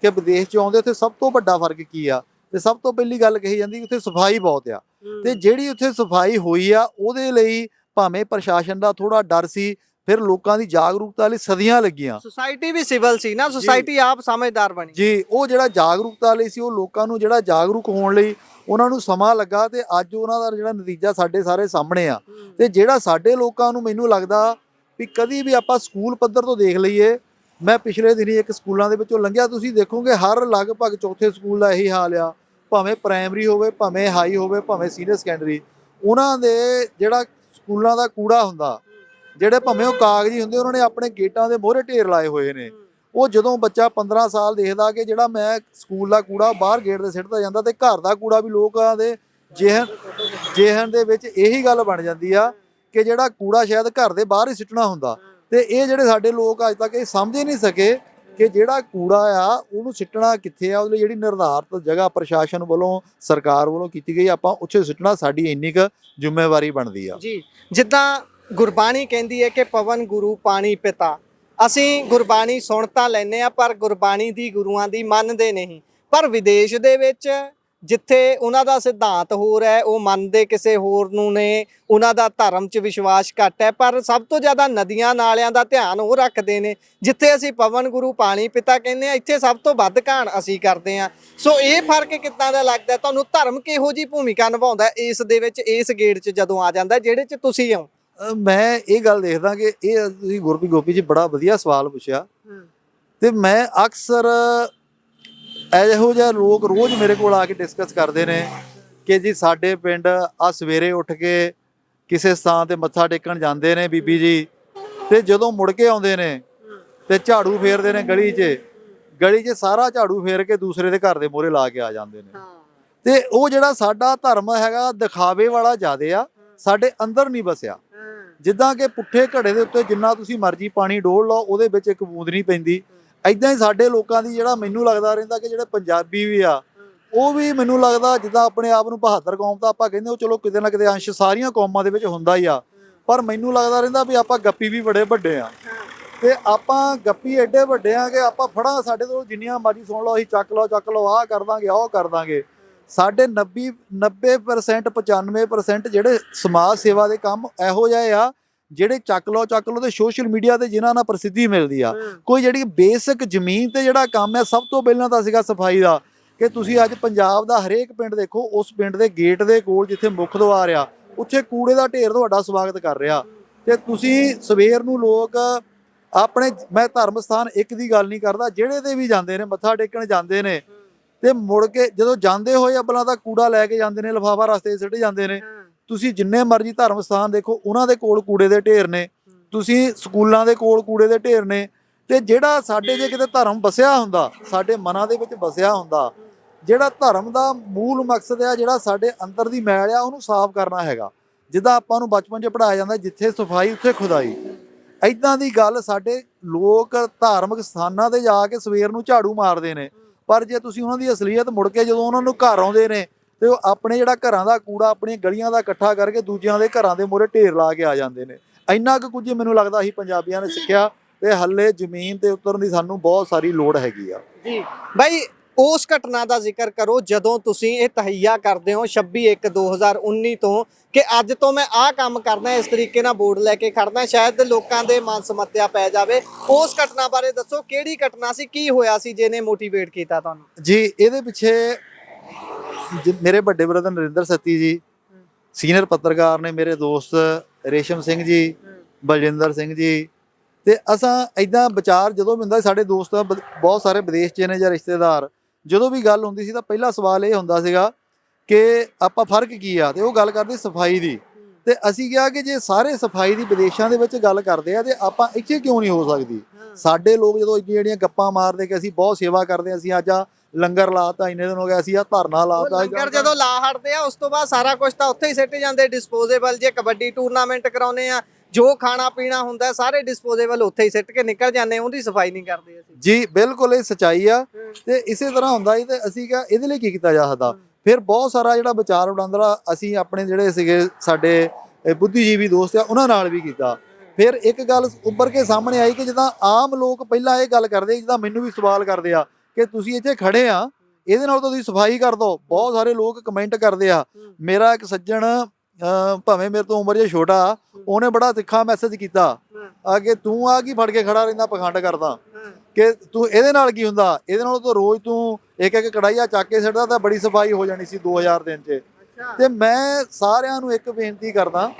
ਕਿ ਵਿਦੇਸ਼ 'ਚ ਆਉਂਦੇ, ਉੱਥੇ ਸਭ ਤੋਂ ਵੱਡਾ ਫਰਕ ਕੀ ਆ? ਤੇ ਸਭ ਤੋਂ ਪਹਿਲੀ ਗੱਲ ਕਹੀ ਜਾਂਦੀ ਕਿ ਉੱਥੇ ਸਫਾਈ ਬਹੁਤ ਆ। ਤੇ ਜਿਹੜੀ ਉੱਥੇ ਸਫਾਈ ਹੋਈ ਆ ਉਹਦੇ ਲਈ ਭਾਵੇਂ ਪ੍ਰਸ਼ਾਸਨ ਦਾ ਥੋੜਾ ਡਰ ਸੀ, ਫਿਰ ਲੋਕਾਂ ਦੀ ਜਾਗਰੂਕਤਾ ਲਈ ਸਦੀਆਂ ਲੱਗੀਆਂ। ਸੁਸਾਇਟੀ ਵੀ ਸਿਵਲ ਸੀ ਨਾ, ਸੁਸਾਇਟੀ ਆਪ ਸਮਝਦਾਰ ਬਣੀ ਜੀ। ਉਹ ਜਿਹੜਾ ਜਾਗਰੂਕਤਾ ਲਈ ਸੀ, ਉਹ ਲੋਕਾਂ ਨੂੰ ਜਿਹੜਾ ਜਾਗਰੂਕ ਹੋਣ ਲਈ ਉਹਨਾਂ ਨੂੰ ਸਮਾਂ ਲੱਗਾ ਤੇ ਅੱਜ ਉਹਨਾਂ ਦਾ ਜਿਹੜਾ ਨਤੀਜਾ ਸਾਡੇ ਸਾਰੇ ਸਾਹਮਣੇ ਆ। ਤੇ ਜਿਹੜਾ ਸਾਡੇ ਲੋਕਾਂ ਨੂੰ, ਮੈਨੂੰ ਲੱਗਦਾ ਵੀ ਕਦੀ ਵੀ ਆਪਾਂ ਸਕੂਲ ਪੱਧਰ ਤੋਂ ਦੇਖ ਲਈਏ, ਮੈਂ ਪਿਛਲੇ ਦਿਨੀ ਇੱਕ ਸਕੂਲਾਂ ਦੇ ਵਿੱਚੋਂ ਲੰਘਿਆ, ਤੁਸੀਂ ਦੇਖੋਗੇ ਹਰ ਲਗਭਗ ਚੌਥੇ ਸਕੂਲ ਦਾ ਇਹੀ ਹਾਲ ਆ। ਭਾਵੇਂ ਪ੍ਰਾਇਮਰੀ ਹੋਵੇ, ਭਾਵੇਂ ਹਾਈ ਹੋਵੇ, ਭਾਵੇਂ ਸੀਨੀਅਰ ਸੈਕੰਡਰੀ, ਉਹਨਾਂ ਦੇ ਜਿਹੜਾ ਸਕੂਲਾਂ ਦਾ ਕੂੜਾ ਹੁੰਦਾ, ਜਿਹੜੇ ਭਾਵੇਂ ਉਹ ਕਾਗਜ਼ੀ ਹੁੰਦੇ, ਉਹਨਾਂ ਨੇ ਆਪਣੇ ਗੇਟਾਂ ਦੇ ਮੋਹਰੇ ਢੇਰ ਲਾਏ ਹੋਏ ਨੇ। ਉਹ ਜਦੋਂ ਬੱਚਾ 15 ਸਾਲ ਦੇਖਦਾ ਕਿ ਜਿਹੜਾ ਮੈਂ ਸਕੂਲ ਦਾ ਕੂੜਾ ਬਾਹਰ ਗੇਟ ਤੇ ਸਿੱਟਦਾ ਜਾਂਦਾ, ਤੇ ਘਰ ਦਾ ਕੂੜਾ ਵੀ ਲੋਕਾਂ ਦੇ ਜਿਹਨ ਦੇ ਵਿੱਚ ਇਹੀ ਗੱਲ ਬਣ ਜਾਂਦੀ ਆ ਕਿ ਜਿਹੜਾ ਕੂੜਾ ਸ਼ਾਇਦ ਘਰ ਦੇ ਬਾਹਰ ਹੀ ਸਿੱਟਣਾ ਹੁੰਦਾ। ਤੇ ਇਹ ਜਿਹੜੇ ਸਾਡੇ ਲੋਕ ਅੱਜ ਤੱਕ ਇਹ ਸਮਝ ਹੀ ਨਹੀਂ ਸਕੇ ਕਿ ਜਿਹੜਾ ਕੂੜਾ ਆ ਉਹਨੂੰ ਸਿੱਟਣਾ ਕਿੱਥੇ ਆ। ਉਹਦੇ ਲਈ ਜਿਹੜੀ ਨਿਰਧਾਰਤ ਜਗ੍ਹਾ ਪ੍ਰਸ਼ਾਸਨ ਵੱਲੋਂ, ਸਰਕਾਰ ਵੱਲੋਂ ਕੀਤੀ ਗਈ, ਆਪਾਂ ਉੱਥੇ ਸਿੱਟਣਾ ਸਾਡੀ ਇੰਨੀ ਕੁ ਜ਼ਿੰਮੇਵਾਰੀ ਬਣਦੀ ਆ ਜੀ। ਜਿੱਦਾਂ ਗੁਰਬਾਣੀ ਕਹਿੰਦੀ ਹੈ ਕਿ ਪਵਨ ਗੁਰੂ ਪਾਣੀ ਪਿਤਾ, ਅਸੀਂ ਗੁਰਬਾਣੀ ਸੁਣ ਤਾਂ ਲੈਂਦੇ ਆ ਪਰ ਗੁਰਬਾਣੀ ਦੀ, ਗੁਰੂਆਂ ਦੀ ਮੰਨਦੇ ਨਹੀਂ। ਪਰ ਵਿਦੇਸ਼ ਦੇ ਵਿੱਚ ਜਿੱਥੇ ਉਹਨਾਂ ਦਾ ਸਿਧਾਂਤ ਹੋਰ ਹੈ, ਉਹ ਮੰਨਦੇ ਕਿਸੇ ਹੋਰ ਨੂੰ ਨੇ, ਉਹਨਾਂ ਦਾ ਧਰਮ 'ਚ ਵਿਸ਼ਵਾਸ ਘੱਟ ਹੈ, ਪਰ ਸਭ ਤੋਂ ਜ਼ਿਆਦਾ ਨਦੀਆਂ ਨਾਲਿਆਂ ਦਾ ਧਿਆਨ ਉਹ ਰੱਖਦੇ ਨੇ। ਜਿੱਥੇ ਅਸੀਂ ਪਵਨ ਗੁਰੂ ਪਾਣੀ ਪਿਤਾ ਕਹਿੰਦੇ ਆ, ਇੱਥੇ ਸਭ ਤੋਂ ਵੱਧ ਘਾਣ ਅਸੀਂ ਕਰਦੇ ਆ। ਸੋ ਇਹ ਫਰਕ ਕਿੱਦਾਂ ਦਾ ਲੱਗਦਾ ਤੁਹਾਨੂੰ? ਧਰਮ ਕਿਹੋ ਜਿਹੀ ਭੂਮਿਕਾ ਨਿਭਾਉਂਦਾ ਇਸ ਦੇ ਵਿੱਚ, ਇਸ ਗੇੜ 'ਚ ਜਦੋਂ ਆ ਜਾਂਦਾ ਜਿਹੜੇ 'ਚ ਤੁਸੀਂ ਹੋ? ਮੈਂ ਇਹ ਗੱਲ ਦੇਖਦਾ ਕਿ ਇਹ ਤੁਸੀਂ ਗੁਰਪ੍ਰੀਤ ਗੋਪੀ ਜੀ ਬੜਾ ਵਧੀਆ ਸਵਾਲ ਪੁੱਛਿਆ। ਤੇ ਮੈਂ ਅਕਸਰ ਇਹੋ ਜਿਹੇ ਲੋਕ ਰੋਜ਼ ਮੇਰੇ ਕੋਲ ਆ ਕੇ ਡਿਸਕਸ ਕਰਦੇ ਨੇ ਕਿ ਜੀ ਸਾਡੇ ਪਿੰਡ ਆ ਸਵੇਰੇ ਉੱਠ ਕੇ ਕਿਸੇ ਸਥਾਨ ਤੇ ਮੱਥਾ ਟੇਕਣ ਜਾਂਦੇ ਨੇ ਬੀਬੀ ਜੀ, ਤੇ ਜਦੋਂ ਮੁੜ ਕੇ ਆਉਂਦੇ ਨੇ ਤੇ ਝਾੜੂ ਫੇਰਦੇ ਨੇ ਗਲੀ 'ਚ ਸਾਰਾ ਝਾੜੂ ਫੇਰ ਕੇ ਦੂਸਰੇ ਦੇ ਘਰ ਦੇ ਮੂਹਰੇ ਲਾ ਕੇ ਆ ਜਾਂਦੇ ਨੇ। ਤੇ ਉਹ ਜਿਹੜਾ ਸਾਡਾ ਧਰਮ ਹੈਗਾ ਦਿਖਾਵੇ ਵਾਲਾ ਜ਼ਿਆਦੇ ਆ, ਸਾਡੇ ਅੰਦਰ ਨਹੀਂ ਵਸਿਆ। ਜਿੱਦਾਂ ਕਿ ਪੁੱਠੇ ਘੜੇ ਦੇ ਉੱਤੇ ਜਿੰਨਾ ਤੁਸੀਂ ਮਰਜ਼ੀ ਪਾਣੀ ਡੋਲ ਲਓ, ਉਹਦੇ ਵਿੱਚ ਇੱਕ ਬੂੰਦ ਨਹੀਂ ਪੈਂਦੀ। ਏਦਾਂ ਹੀ ਸਾਡੇ ਲੋਕਾਂ ਦੀ, ਜਿਹੜਾ ਮੈਨੂੰ ਲੱਗਦਾ ਰਹਿੰਦਾ ਕਿ ਜਿਹੜੇ ਪੰਜਾਬੀ ਵੀ ਆ, ਉਹ ਵੀ ਮੈਨੂੰ ਲੱਗਦਾ ਜਿੱਦਾਂ ਆਪਣੇ ਆਪ ਨੂੰ ਬਹਾਦਰ ਕੌਮ ਤਾਂ ਆਪਾਂ ਕਹਿੰਦੇ, ਉਹ ਚਲੋ ਕਿਤੇ ਨਾ ਕਿਤੇ ਅੰਸ਼ ਸਾਰੀਆਂ ਕੌਮਾਂ ਦੇ ਵਿੱਚ ਹੁੰਦਾ ਹੀ ਆ, ਪਰ ਮੈਨੂੰ ਲੱਗਦਾ ਰਹਿੰਦਾ ਵੀ ਆਪਾਂ ਗੱਪੀ ਵੀ ਬੜੇ ਵੱਡੇ ਆ। ਤੇ ਆਪਾਂ ਗੱਪੀ ਐਡੇ ਵੱਡੇ ਆ ਕਿ ਆਪਾਂ ਫੜਾਂ ਸਾਡੇ ਤੋਂ ਜਿੰਨੀਆਂ ਮਰਜ਼ੀ ਸੁਣ ਲਓ, ਅਸੀਂ ਚੱਕ ਲਓ, ਆਹ ਕਰ ਦਾਂਗੇ, ਉਹ ਕਰ ਦਾਂਗੇ। ਸਾਡੇ 90% 95% ਜਿਹੜੇ ਸਮਾਜ ਸੇਵਾ ਦੇ ਕੰਮ ਇਹੋ ਜਿਹੇ ਆ ਜਿਹੜੇ ਚੱਕ ਲਓ ਤੇ ਸੋਸ਼ਲ ਮੀਡੀਆ ਤੇ ਜਿਨ੍ਹਾਂ ਨਾਲ ਪ੍ਰਸਿੱਧੀ ਮਿਲਦੀ ਆ। ਕੋਈ ਜਿਹੜੀ ਬੇਸਿਕ ਜ਼ਮੀਨ ਤੇ ਜਿਹੜਾ ਕੰਮ ਹੈ, ਸਭ ਤੋਂ ਪਹਿਲਾਂ ਤਾਂ ਸੀਗਾ ਸਫਾਈ ਦਾ। ਕਿ ਤੁਸੀਂ ਅੱਜ ਪੰਜਾਬ ਦਾ ਹਰੇਕ ਪਿੰਡ ਦੇਖੋ, ਉਸ ਪਿੰਡ ਦੇ ਗੇਟ ਦੇ ਕੋਲ ਜਿੱਥੇ ਮੁੱਖ ਦੁਆਰ ਆ, ਉੱਥੇ ਕੂੜੇ ਦਾ ਢੇਰ ਤੁਹਾਡਾ ਸਵਾਗਤ ਕਰ ਰਿਹਾ। ਤੇ ਤੁਸੀਂ ਸਵੇਰ ਨੂੰ ਲੋਕ ਆਪਣੇ, ਮੈਂ ਧਰਮ ਸਥਾਨ ਇੱਕ ਦੀ ਗੱਲ ਨਹੀਂ ਕਰਦਾ, ਜਿਹੜੇ ਤੇ ਵੀ ਜਾਂਦੇ ਨੇ ਮੱਥਾ ਟੇਕਣ ਜਾਂਦੇ ਨੇ, ਤੇ ਮੁੜ ਕੇ ਜਦੋਂ ਜਾਂਦੇ ਹੋਏ ਆਪਣਾ ਤਾਂ ਕੂੜਾ ਲੈ ਕੇ ਜਾਂਦੇ ਨੇ, ਲਿਫਾਫਾ ਰਸਤੇ 'ਚ ਸਿੱਟ ਜਾਂਦੇ ਨੇ। ਤੁਸੀਂ ਜਿੰਨੇ ਮਰਜ਼ੀ ਧਰਮ ਸਥਾਨ ਦੇਖੋ, ਉਹਨਾਂ ਦੇ ਕੋਲ ਕੂੜੇ ਦੇ ਢੇਰ ਨੇ, ਤੁਸੀਂ ਸਕੂਲਾਂ ਦੇ ਕੋਲ ਕੂੜੇ ਦੇ ਢੇਰ ਨੇ। ਤੇ ਜਿਹੜਾ ਸਾਡੇ ਜੇ ਕਿਤੇ ਧਰਮ ਵਸਿਆ ਹੁੰਦਾ, ਸਾਡੇ ਮਨਾਂ ਦੇ ਵਿੱਚ ਵਸਿਆ ਹੁੰਦਾ, ਜਿਹੜਾ ਧਰਮ ਦਾ ਮੂਲ ਮਕਸਦ ਆ, ਜਿਹੜਾ ਸਾਡੇ ਅੰਦਰ ਦੀ ਮੈਲ ਆ, ਉਹਨੂੰ ਸਾਫ਼ ਕਰਨਾ ਹੈਗਾ। ਜਿੱਦਾਂ ਆਪਾਂ ਨੂੰ ਬਚਪਨ 'ਚ ਪੜ੍ਹਾਇਆ ਜਾਂਦਾ, ਜਿੱਥੇ ਸਫਾਈ ਉੱਥੇ ਖੁਦਾਈ, ਐਦਾਂ ਦੀ ਗੱਲ ਸਾਡੇ ਲੋਕ ਧਾਰਮਿਕ ਸਥਾਨਾਂ ਤੇ ਜਾ ਕੇ ਸਵੇਰ ਨੂੰ ਝਾੜੂ ਮਾਰਦੇ ਨੇ, ਪਰ ਜੇ ਤੁਸੀਂ ਉਹਨਾਂ ਦੀ ਅਸਲੀਅਤ ਮੁੜ ਕੇ ਜਦੋਂ ਉਹਨਾਂ ਨੂੰ ਘਰ ਆਉਂਦੇ ਨੇ ਤੇ ਉਹ ਆਪਣੇ ਜਿਹੜਾ ਘਰਾਂ ਦਾ ਕੂੜਾ ਆਪਣੀਆਂ ਗਲੀਆਂ ਦਾ ਇਕੱਠਾ ਕਰਕੇ ਦੂਜਿਆਂ ਦੇ ਘਰਾਂ ਦੇ ਮੂਹਰੇ ਢੇਰ ਲਾ ਕੇ ਆ ਜਾਂਦੇ ਨੇ। ਇੰਨਾ ਕੁ ਕੁਝ ਮੈਨੂੰ ਲੱਗਦਾ ਅਸੀਂ ਪੰਜਾਬੀਆਂ ਨੇ ਸਿੱਖਿਆ, ਤੇ ਹੱਲੇ ਜ਼ਮੀਨ ਤੇ ਉਤਰਨ ਦੀ ਸਾਨੂੰ ਬਹੁਤ ਸਾਰੀ ਲੋੜ ਹੈਗੀ ਆ। ਜੀ ਬਾਈ, ਉਸ ਘਟਨਾ ਦਾ ਜ਼ਿਕਰ ਕਰੋ ਜਦੋਂ ਤੁਸੀਂ ਇਹ ਤਹਈਆ ਕਰਦੇ ਹੋ 26/1/2019 ਤੋਂ, ਕਿ ਅੱਜ ਤੋਂ ਮੈਂ ਆਹ ਕੰਮ ਕਰਨਾ, ਇਸ ਤਰੀਕੇ ਨਾਲ ਬੋਰਡ ਲੈ ਕੇ ਖੜਨਾ, ਸ਼ਾਇਦ ਲੋਕਾਂ ਦੇ ਮਨ ਸਮੱਤਿਆ ਪੈ ਜਾਵੇ। ਉਸ ਘਟਨਾ ਬਾਰੇ ਦੱਸੋ, ਕਿਹੜੀ ਘਟਨਾ ਸੀ, ਕੀ ਹੋਇਆ ਸੀ ਜਿਹਨੇ ਮੋਟੀਵੇਟ ਕੀਤਾ ਤੁਹਾਨੂੰ? ਜੀ ਇਹਦੇ ਪਿੱਛੇ ਮੇਰੇ ਵੱਡੇ ਬ੍ਰਦਰ ਨਰਿੰਦਰ ਸੱਤੀ ਜੀ, ਸੀਨੀਅਰ ਪੱਤਰਕਾਰ ਨੇ, ਮੇਰੇ ਦੋਸਤ ਰੇਸ਼ਮ ਸਿੰਘ ਜੀ, ਬਲਜਿੰਦਰ ਸਿੰਘ ਜੀ, ਤੇ ਅਸਾਂ ਇਦਾਂ ਵਿਚਾਰ ਜਦੋਂ ਵੀ ਹੁੰਦਾ, ਸਾਡੇ ਦੋਸਤ ਬਹੁਤ ਸਾਰੇ ਵਿਦੇਸ਼ 'ਚ ਨੇ ਜਾਂ ਰਿਸ਼ਤੇਦਾਰ, ਜਦੋਂ ਵੀ ਗੱਲ ਹੁੰਦੀ ਸੀ ਤਾਂ ਪਹਿਲਾ ਸਵਾਲ ਇਹ ਹੁੰਦਾ ਸੀਗਾ ਕਿ ਆਪਾਂ ਫਰਕ ਕੀ ਆ, ਤੇ ਉਹ ਗੱਲ ਕਰਦੇ ਸਫਾਈ ਦੀ। ਤੇ ਅਸੀਂ ਕਿਹਾ ਕਿ ਜੇ ਸਾਰੇ ਸਫਾਈ ਦੀ ਵਿਦੇਸ਼ਾਂ ਦੇ ਵਿੱਚ ਗੱਲ ਕਰਦੇ ਆ, ਤੇ ਆਪਾਂ ਇੱਥੇ ਕਿਉਂ ਨਹੀਂ ਹੋ ਸਕਦੀ? ਸਾਡੇ ਲੋਕ ਜਦੋਂ ਜਿਹੜੀਆਂ ਗੱਪਾਂ ਮਾਰਦੇ ਕਿ ਅਸੀਂ ਬਹੁਤ ਸੇਵਾ ਕਰਦੇ ਹਾਂ, ਅਸੀਂ ਅੱਜ ਆ ਲੰਗਰ ਲਾਤਾ, ਇੰਨੇ ਦਿਨ ਹੋ ਗਏ ਅਸੀਂ ਆ ਧਰਨਾ ਲਾਤਾ, ਲੰਗਰ ਜਦੋਂ ਲਾ ਹਟਦੇ ਆ ਉਸ ਤੋਂ ਬਾਅਦ ਸਾਰਾ ਕੁਝ ਤਾਂ ਉੱਥੇ ਹੀ ਸਿੱਟ ਜਾਂਦੇ, ਡਿਸਪੋਜ਼ੇਬਲ। ਜੇ ਕਬੱਡੀ ਟੂਰਨਾਮੈਂਟ ਕਰਾਉਨੇ ਆ, ਜੋ ਖਾਣਾ ਪੀਣਾ ਹੁੰਦਾ ਸਾਰੇ ਡਿਸਪੋਜ਼ੇਬਲ ਉੱਥੇ ਹੀ ਸਿੱਟ ਕੇ ਨਿਕਲ ਜਾਂਦੇ, ਉਹਦੀ ਸਫਾਈ ਨਹੀਂ ਕਰਦੇ ਅਸੀਂ। ਜੀ ਬਿਲਕੁਲ, ਇਹ ਸੱਚਾਈ ਆ। ਤੇ ਇਸੇ ਤਰ੍ਹਾਂ ਹੁੰਦਾ ਸੀ, ਤੇ ਅਸੀਂ ਕਿਹਾ ਇਹਦੇ ਲਈ ਕੀ ਕੀਤਾ ਜਾ ਸਕਦਾ। ਫਿਰ ਬਹੁਤ ਸਾਰਾ ਜਿਹੜਾ ਵਿਚਾਰ ਵਟਾਂਦਰਾ ਅਸੀਂ ਆਪਣੇ ਜਿਹੜੇ ਸੀਗੇ ਸਾਡੇ ਬੁੱਧੀਜੀਵੀ ਦੋਸਤ ਆ, ਉਹਨਾਂ ਨਾਲ ਵੀ ਕੀਤਾ। ਫਿਰ ਇੱਕ ਗੱਲ ਉੱਭਰ ਕੇ ਸਾਹਮਣੇ ਆਈ ਕਿ ਜਿੱਦਾਂ ਆਮ ਲੋਕ ਪਹਿਲਾਂ ਇਹ ਗੱਲ ਕਰਦੇ, ਜਿੱਦਾਂ ਮੈਨੂੰ ਵੀ ਸਵਾਲ ਕਰਦੇ ਆ ਕਿ ਤੁਸੀਂ ਇੱਥੇ ਖੜੇ ਆ, ਇਹਦੇ ਨਾਲ ਤਾਂ ਤੁਸੀਂ ਸਫਾਈ ਕਰ ਦਿਓ। ਬਹੁਤ ਸਾਰੇ ਲੋਕ ਕਮੈਂਟ ਕਰਦੇ ਆ। ਮੇਰਾ ਇੱਕ ਸੱਜਣ, ਭਾਵੇਂ ਮੇਰੇ ਤੋਂ ਉਮਰ 'ਚ ਛੋਟਾ, ਉਹਨੇ ਬੜਾ ਤਿੱਖਾ ਮੈਸੇਜ ਕੀਤਾ ਆ ਕਿ ਤੂੰ ਆ ਕੀ ਫੜ ਕੇ ਖੜਾ ਰਹਿੰਦਾ, ਪਖੰਡ ਕਰਦਾ, ਕਿ ਤੂੰ ਇਹਦੇ ਨਾਲ ਕੀ ਹੁੰਦਾ, ਇਹਦੇ ਨਾਲ ਤਾਂ ਰੋਜ਼ ਤੂੰ ਇੱਕ ਇੱਕ ਕੜਾਈਆ ਚੱਕ ਕੇ ਸਿੱਟਦਾ ਤਾਂ ਬੜੀ ਸਫਾਈ ਹੋ ਜਾਣੀ ਸੀ 2000 ਦਿਨ 'ਚ। ਤੇ ਮੈਂ ਸਾਰਿਆਂ ਨੂੰ ਇੱਕ ਬੇਨਤੀ ਕਰਦਾ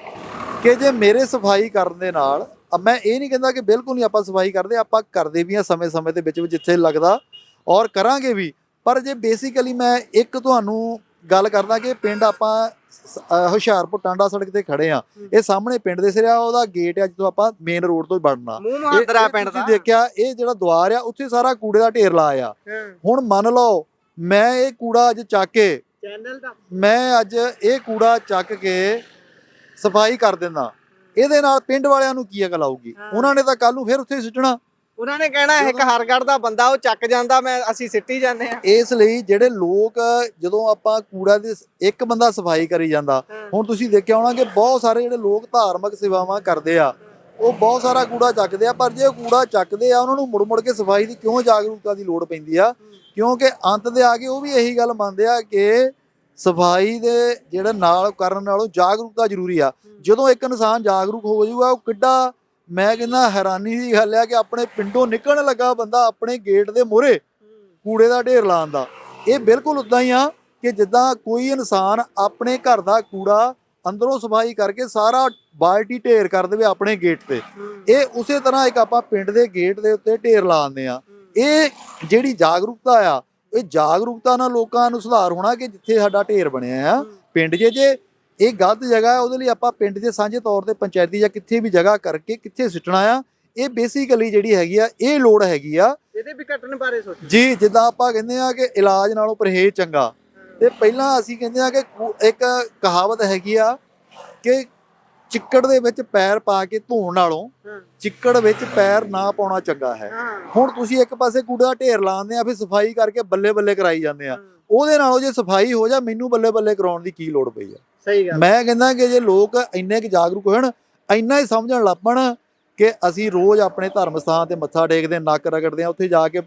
ਕਿ ਜੇ ਮੇਰੇ ਸਫਾਈ ਕਰਨ ਦੇ ਨਾਲ, ਮੈਂ ਇਹ ਨਹੀਂ ਕਹਿੰਦਾ ਕਿ ਬਿਲਕੁਲ ਨਹੀਂ ਆਪਾਂ ਸਫਾਈ ਕਰਦੇ, ਆਪਾਂ ਕਰਦੇ ਵੀ ਹਾਂ ਸਮੇਂ-ਸਮੇਂ ਦੇ ਵਿੱਚ ਜਿੱਥੇ ਲੱਗਦਾ, ਔਰ ਕਰਾਂਗੇ ਵੀ। ਪਰ ਜੇ ਬੇਸਿਕਲੀ ਮੈਂ ਇੱਕ ਤੁਹਾਨੂੰ ਗੱਲ ਕਰਦਾ ਕਿ ਪਿੰਡ ਆਪਾਂ ਹੁਸ਼ਿਆਰਪੁਰ ਟਾਂਡਾ ਸੜਕ ਤੇ ਖੜੇ ਆ, ਇਹ ਸਾਹਮਣੇ ਪਿੰਡ ਦੇ ਸਿਰ ਆ, ਉਹਦਾ ਗੇਟ ਆ, ਜਦੋਂ ਆਪਾਂ ਮੇਨ ਰੋਡ ਤੋਂ ਵੜਨਾ, ਤੁਸੀਂ ਦੇਖਿਆ ਇਹ ਜਿਹੜਾ ਦੁਆਰ ਆ, ਉੱਥੇ ਸਾਰਾ ਕੂੜੇ ਦਾ ਢੇਰ ਲਾਇਆ। ਹੁਣ ਮੰਨ ਲਓ ਮੈਂ ਇਹ ਕੂੜਾ ਅੱਜ ਚੱਕ ਕੇ, ਮੈਂ ਅੱਜ ਇਹ ਕੂੜਾ ਚੱਕ ਕੇ ਸਫਾਈ ਕਰ ਦਿੰਦਾ, ਇਹਦੇ ਨਾਲ ਪਿੰਡ ਵਾਲਿਆਂ ਨੂੰ ਕੀ ਅਕਲ ਆਊਗੀ? ਉਹਨਾਂ ਨੇ ਤਾਂ ਕੱਲ ਨੂੰ ਫਿਰ ਉੱਥੇ ਸੁੱਟਣਾ, ਉਹਨਾਂ ਨੇ ਕਹਿਣਾ ਇੱਕ ਹਰਗੜ੍ਹ ਦਾ ਬੰਦਾ ਉਹ ਚੱਕ ਜਾਂਦਾ, ਅਸੀਂ ਸਿੱਟੀ ਜਾਂਦੇ ਆ। ਇਸ ਲਈ ਜਿਹੜੇ ਲੋਕ, ਜਦੋਂ ਆਪਾਂ ਕੂੜਾ ਦੀ ਇੱਕ ਬੰਦਾ ਸਫਾਈ ਕਰੀ ਜਾਂਦਾ, ਹੁਣ ਤੁਸੀਂ ਦੇਖਿਆ ਹੋਣਾ ਕਿ ਬਹੁਤ ਸਾਰੇ ਜਿਹੜੇ ਲੋਕ ਧਾਰਮਿਕ ਸੇਵਾਵਾਂ ਕਰਦੇ ਆ, ਉਹ ਬਹੁਤ ਸਾਰਾ ਕੂੜਾ ਚੱਕਦੇ ਆ, ਪਰ ਜੇ ਕੂੜਾ ਚੱਕਦੇ ਆ ਉਹਨਾਂ ਨੂੰ ਮੁੜ ਮੁੜ ਕੇ ਸਫਾਈ ਦੀ ਕਿਉਂ ਜਾਗਰੂਕਤਾ ਦੀ ਲੋੜ ਪੈਂਦੀ ਆ? ਕਿਉਂਕਿ ਅੰਤ ਦੇ ਆ ਕੇ ਉਹ ਵੀ ਇਹੀ ਗੱਲ ਮੰਨਦੇ ਆ ਕਿ ਸਫਾਈ ਦੇ ਜਿਹੜਾ ਨਾਲ ਕਰਨ ਨਾਲੋਂ ਜਾਗਰੂਕਤਾ ਜ਼ਰੂਰੀ ਆ। ਜਦੋਂ ਇੱਕ ਇਨਸਾਨ ਜਾਗਰੂਕ ਹੋ ਜਾਊਗਾ, ਉਹ ਕਿੱਡਾ, ਮੈਂ ਕਹਿੰਦਾ ਹੈਰਾਨੀ ਦੀ ਗੱਲ ਆ ਕਿ ਆਪਣੇ ਪਿੰਡੋਂ ਨਿਕਲਣ ਲੱਗਾ ਬੰਦਾ ਆਪਣੇ ਗੇਟ ਦੇ ਮੂਹਰੇ ਕੂੜੇ ਦਾ ਢੇਰ ਲਾਉਣ ਦਾ। ਇਹ ਬਿਲਕੁਲ ਉਦਾਂ ਹੀ ਆ ਕਿ ਜਿੱਦਾਂ ਕੋਈ ਇਨਸਾਨ ਆਪਣੇ ਘਰ ਦਾ ਕੂੜਾ ਅੰਦਰੋਂ ਸਫਾਈ ਕਰਕੇ ਸਾਰਾ ਬਾਲਟੀ ਢੇਰ ਕਰ ਦੇਵੇ ਆਪਣੇ ਗੇਟ ਤੇ, ਇਹ ਉਸੇ ਤਰ੍ਹਾਂ ਇੱਕ ਆਪਾਂ ਪਿੰਡ ਦੇ ਗੇਟ ਦੇ ਉੱਤੇ ਢੇਰ ਲਾਉਂਦੇ ਆ। ਇਹ ਜਿਹੜੀ ਜਾਗਰੂਕਤਾ ਆ, ਇਹ ਜਾਗਰੂਕਤਾ ਨਾਲ ਲੋਕਾਂ ਨੂੰ ਸੁਧਾਰ ਹੋਣਾ ਕਿ ਜਿੱਥੇ ਸਾਡਾ ਢੇਰ ਬਣਿਆ ਆ ਪਿੰਡ 'ਚ, ਜੇ ਇਹ ਗਲਤ ਜਗ੍ਹਾ, ਉਹਦੇ ਲਈ ਆਪਾਂ ਪਿੰਡ ਦੇ ਸਾਂਝੇ ਤੌਰ ਤੇ ਪੰਚਾਇਤੀ ਜਾਂ ਕਿੱਥੇ ਵੀ ਜਗ੍ਹਾ ਕਰਕੇ ਕਿੱਥੇ ਸਿੱਟਣਾ ਆ, ਇਹ ਬੇਸਿਕਲੀ ਜਿਹੜੀ ਹੈਗੀ ਆ, ਇਹ ਲੋੜ ਹੈਗੀ ਆ। ਇਹਦੇ ਵੀ ਘਟਣ ਬਾਰੇ ਸੋਚੋ ਜੀ। ਜਿੱਦਾਂ ਆਪਾਂ ਕਹਿੰਦੇ ਆ ਕਿ ਇਲਾਜ ਨਾਲੋਂ ਪਰਹੇਜ਼ ਚੰਗਾ, ਤੇ ਪਹਿਲਾਂ ਅਸੀਂ ਕਹਿੰਦੇ ਆ ਕਿ ਇੱਕ ਕਹਾਵਤ ਹੈਗੀ ਆ ਕਿ ਚਿੱਕੜ ਦੇ ਵਿੱਚ ਪੈਰ ਪਾ ਕੇ ਧੋਣ ਨਾਲੋਂ ਚਿੱਕੜ ਵਿੱਚ ਪੈਰ ਨਾ ਪਾਉਣਾ ਚੰਗਾ ਹੈ। ਹੁਣ ਤੁਸੀਂ ਇੱਕ ਪਾਸੇ ਕੂੜੇ ਦਾ ਢੇਰ ਲਾਉਂਦੇ ਆ, ਫਿਰ ਸਫਾਈ ਕਰਕੇ ਬੱਲੇ ਬੱਲੇ ਕਰਾਈ ਜਾਂਦੇ ਆ, ਉਹਦੇ ਨਾਲੋਂ ਜੇ ਸਫਾਈ ਹੋ ਜਾ, ਮੈਨੂੰ ਬੱਲੇ ਬੱਲੇ ਕਰਾਉਣ ਦੀ ਕੀ ਲੋੜ ਪਈ ਆ? ਸਹੀ ਗੱਲ। ਮੈਂ ਕਹਿੰਦਾ ਕਿ ਜੇ ਲੋਕ ਇੰਨੇ ਕੁ ਜਾਗਰੂਕ ਹੋਣ, ਇੰਨਾ ਹੀ ਸਮਝਣ ਲੱਗ ਪੈਣ ਕਿ ਅਸੀਂ ਰੋਜ਼ ਆਪਣੇ ਧਰਮ ਸਥਾਨ ਤੇ ਮੱਥਾ ਟੇਕਦੇ, ਨੱਕ ਰਗੜਦੇ ਆ, ਉੱਥੇ ਜਾ ਕੇ